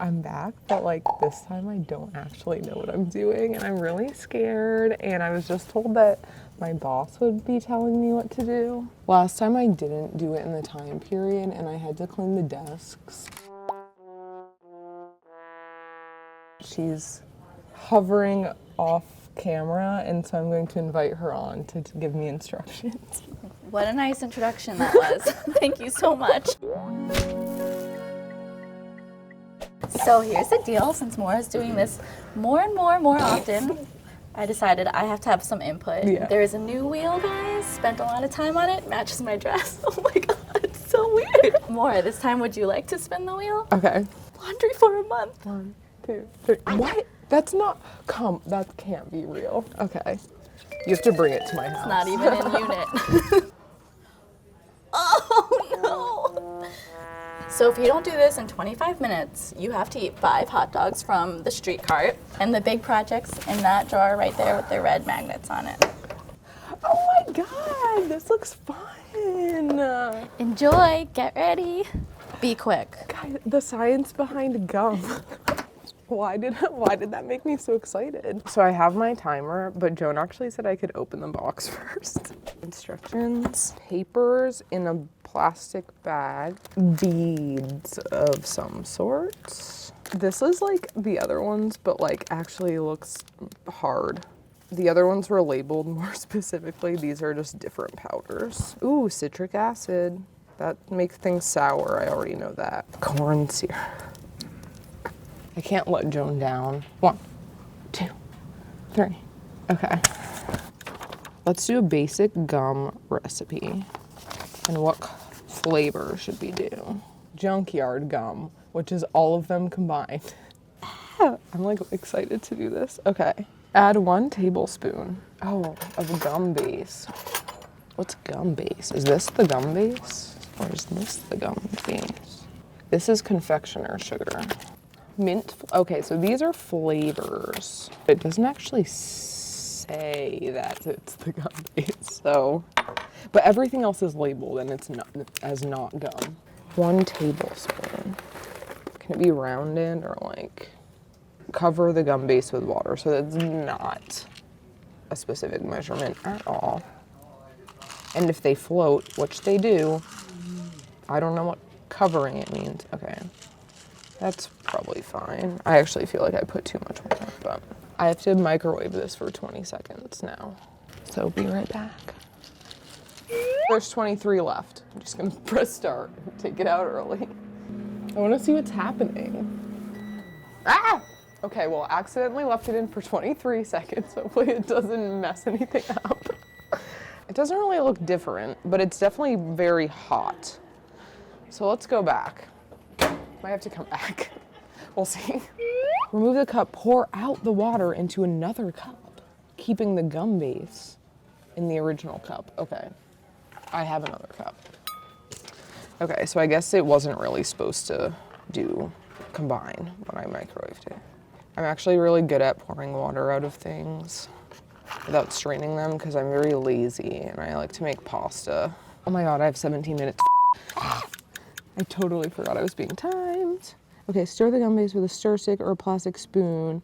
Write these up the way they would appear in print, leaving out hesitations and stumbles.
I'm back, but like this time I don't actually know what I'm doing and I'm really scared, and I was just told that my boss would be telling me what to do. Last time I didn't do it in the time period and I had to clean the desks. She's hovering off camera, and so I'm going to invite her on to give me instructions. What a nice introduction that was. Thank you so much. So here's the deal, since Maura's doing this more often, I decided I have to have some input. Yeah. There is a new wheel, guys. Spent a lot of time on it. Matches my dress. Oh my god, it's so weird. Maura, this time would you like to spin the wheel? Okay. Laundry for a month. 1, 2, 3. What? That's not, that can't be real. Okay. You have to bring it to my house. It's not even in unit. Oh no. So if you don't do this in 25 minutes, you have to eat 5 hot dogs from the street cart, and the big project's in that drawer right there with the red magnets on it. Oh my god, this looks fun. Enjoy, get ready, be quick. Guys, the science behind gum. Why did that make me so excited? So I have my timer, but Joan actually said I could open the box first. Instructions, papers in a plastic bag, beads of some sorts. This is like the other ones, but like actually looks hard. The other ones were labeled more specifically. These are just different powders. Ooh, citric acid. That makes things sour, I already know that. Corn syrup. I can't let Joan down. 1, 2, 3. Okay. Let's do a basic gum recipe. And what flavor should we do? Junkyard gum, which is all of them combined. I'm like excited to do this. Okay. Add 1 tablespoon, of gum base. What's gum base? Is this the gum base? Or is this the gum base? This is confectioner sugar. Mint, okay, so these are flavors. It doesn't actually say that it's the gum base, so, but everything else is labeled and it's not, as not gum. 1 tablespoon. Can it be rounded or like, cover the gum base with water, so that's not a specific measurement at all. And if they float, which they do, I don't know what covering it means. Okay. That's probably fine. I actually feel like I put too much water, but I have to microwave this for 20 seconds now. So be right back. There's 23 left. I'm just gonna press start and take it out early. I wanna see what's happening. Ah! Okay, well, accidentally left it in for 23 seconds. Hopefully it doesn't mess anything up. It doesn't really look different, but it's definitely very hot. So let's go back. Might have to come back. We'll see. Remove the cup, pour out the water into another cup, keeping the gum base in the original cup. Okay, I have another cup. Okay, so I guess it wasn't really supposed to combine when I microwaved it. I'm actually really good at pouring water out of things without straining them because I'm very lazy and I like to make pasta. Oh my god, I have 17 minutes. I totally forgot I was being timed. Okay, stir the gum base with a stir stick or a plastic spoon.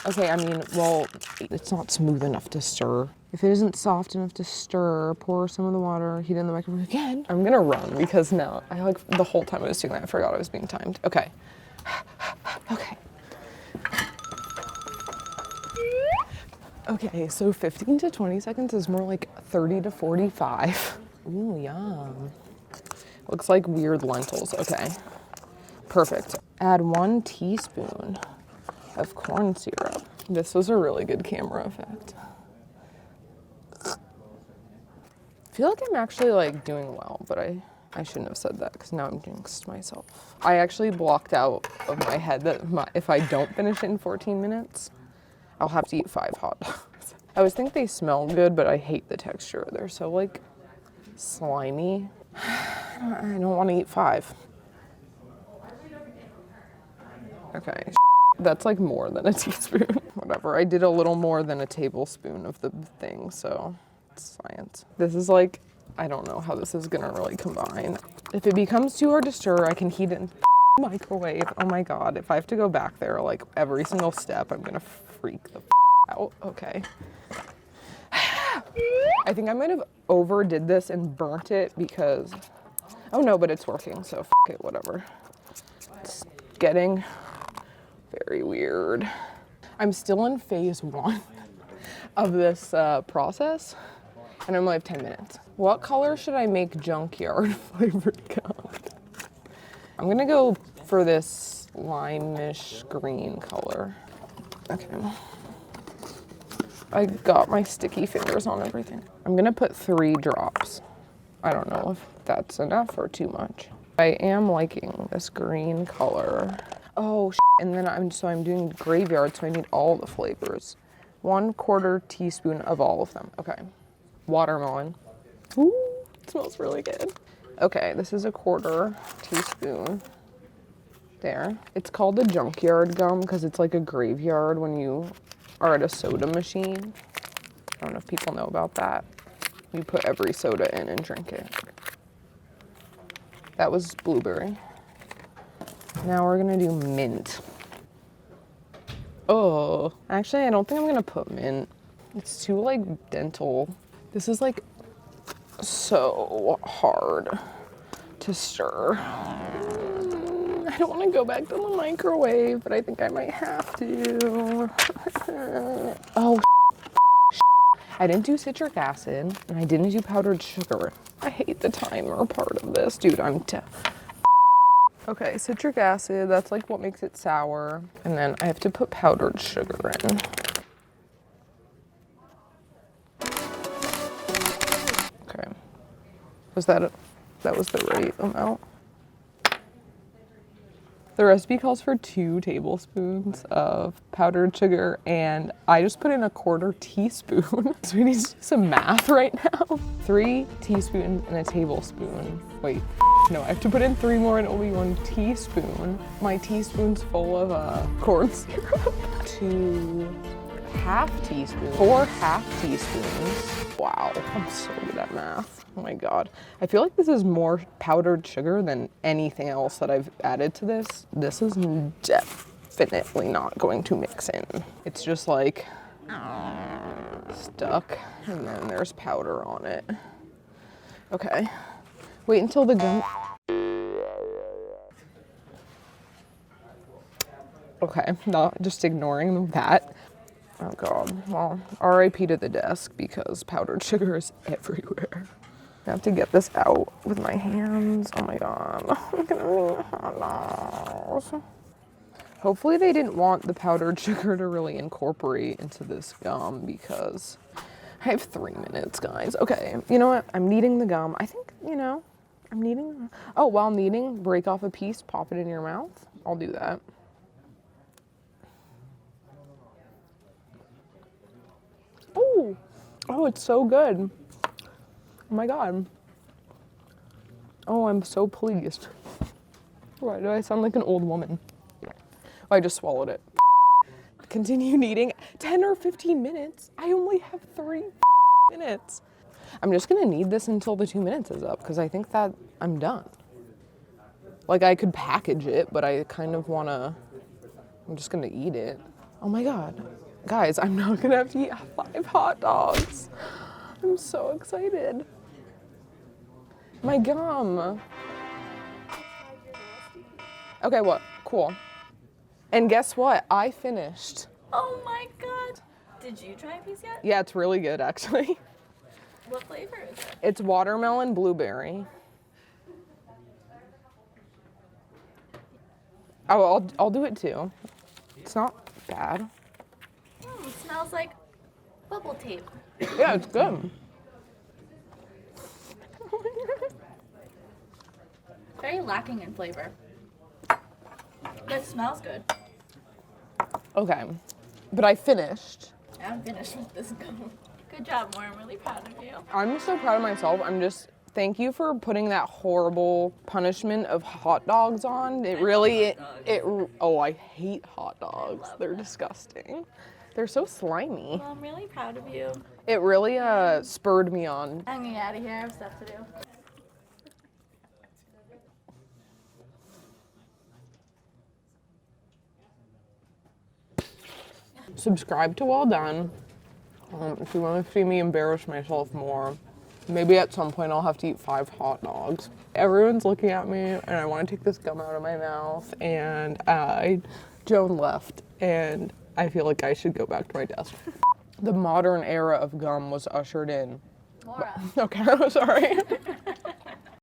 Okay, I mean, well, it's not smooth enough to stir. If it isn't soft enough to stir, pour some of the water, heat in the microwave again. I'm gonna run because now, the whole time I was doing that, I forgot I was being timed. Okay. Okay. Okay, so 15 to 20 seconds is more like 30 to 45. Ooh, yum. Looks like weird lentils. Okay, perfect. Add 1 teaspoon of corn syrup. This was a really good camera effect. I feel like I'm actually like doing well, but I shouldn't have said that because now I'm jinxed myself. I actually blocked out of my head that if I don't finish it in 14 minutes, I'll have to eat 5 hot dogs. I always think they smell good, but I hate the texture. They're so like slimy. I don't want to eat 5. Okay, that's like more than a teaspoon. Whatever, I did a little more than a tablespoon of the thing, so it's science. This is like, I don't know how this is gonna really combine. If it becomes too hard to stir, I can heat it in microwave. Oh my God, if I have to go back there like every single step, I'm gonna freak the out. Okay. I think I might have overdid this and burnt it because, oh no, but it's working, so it, whatever. It's getting very weird. I'm still in phase 1 of this process, and I only have 10 minutes. What color should I make junkyard flavored gum? I'm gonna go for this lime-ish green color. Okay. I got my sticky fingers on everything. I'm gonna put 3 drops. I don't know if that's enough or too much. I am liking this green color. Oh, and then I'm doing graveyard, so I need all the flavors. 1/4 teaspoon of all of them. Okay. Watermelon. Ooh, it smells really good. Okay, this is 1/4 teaspoon. There. It's called a junkyard gum because it's like a graveyard when you are at a soda machine. I don't know if people know about that. You put every soda in and drink it. That was blueberry. Now we're gonna do mint. Oh, actually I don't think I'm gonna put mint. It's too like dental. This is like so hard to stir. I don't want to go back to the microwave, but I think I might have to. Oh, I didn't do citric acid, and I didn't do powdered sugar. I hate the timer part of this. Dude, Okay, citric acid, that's like what makes it sour. And then I have to put powdered sugar in. Okay. That was the right amount? The recipe calls for 2 tablespoons of powdered sugar, and I just put in 1/4 teaspoon. So we need to do some math right now. 3 teaspoons and a tablespoon. Wait, no, I have to put in 3 more and only 1 teaspoon. My teaspoon's full of corn syrup. 2 half teaspoons, 4 half teaspoons. Wow, I'm so good at math. Oh my God. I feel like this is more powdered sugar than anything else that I've added to this. This is definitely not going to mix in. It's just like stuck, and then there's powder on it. Okay. Wait until the gum. Okay, not just ignoring that. Oh God, well, RIP to the desk because powdered sugar is everywhere. I have to get this out with my hands. Oh my God, I'm gonna need hot dogs. Hopefully they didn't want the powdered sugar to really incorporate into this gum because I have 3 minutes, guys. Okay, you know what? I'm kneading the gum. I think, I'm kneading. Oh, while kneading, break off a piece, pop it in your mouth. I'll do that. Oh, it's so good. Oh my God. Oh, I'm so pleased. Why do I sound like an old woman? Oh, I just swallowed it. Continue kneading. 10 or 15 minutes. I only have 3 minutes. I'm just gonna knead this until the 2 minutes is up because I think that I'm done. Like I could package it, but I kind of I'm just gonna eat it. Oh my God. Guys, I'm not gonna have to eat 5 hot dogs. I'm so excited. My gum. Okay, what? Cool. And guess what? I finished. Oh my God. Did you try a piece yet? Yeah, it's really good actually. What flavor is it? It's watermelon blueberry. Oh, I'll do it too. It's not bad. It smells like bubble tape. Yeah, it's good. Very lacking in flavor. But it smells good. Okay, but I finished. I'm finished with this gum. Good job, Maura. I'm really proud of you. I'm so proud of myself. Thank you for putting that horrible punishment of hot dogs on. Oh, I hate hot dogs. They're disgusting. They're so slimy. Well, I'm really proud of you. It really spurred me on. I'm gonna get out of here. I have stuff to do. Subscribe to Well Done. If you want to see me embarrass myself more, maybe at some point I'll have to eat 5 hot dogs. Everyone's looking at me and I want to take this gum out of my mouth, and Joan left and I feel like I should go back to my desk. The modern era of gum was ushered in. Maura. Okay, sorry.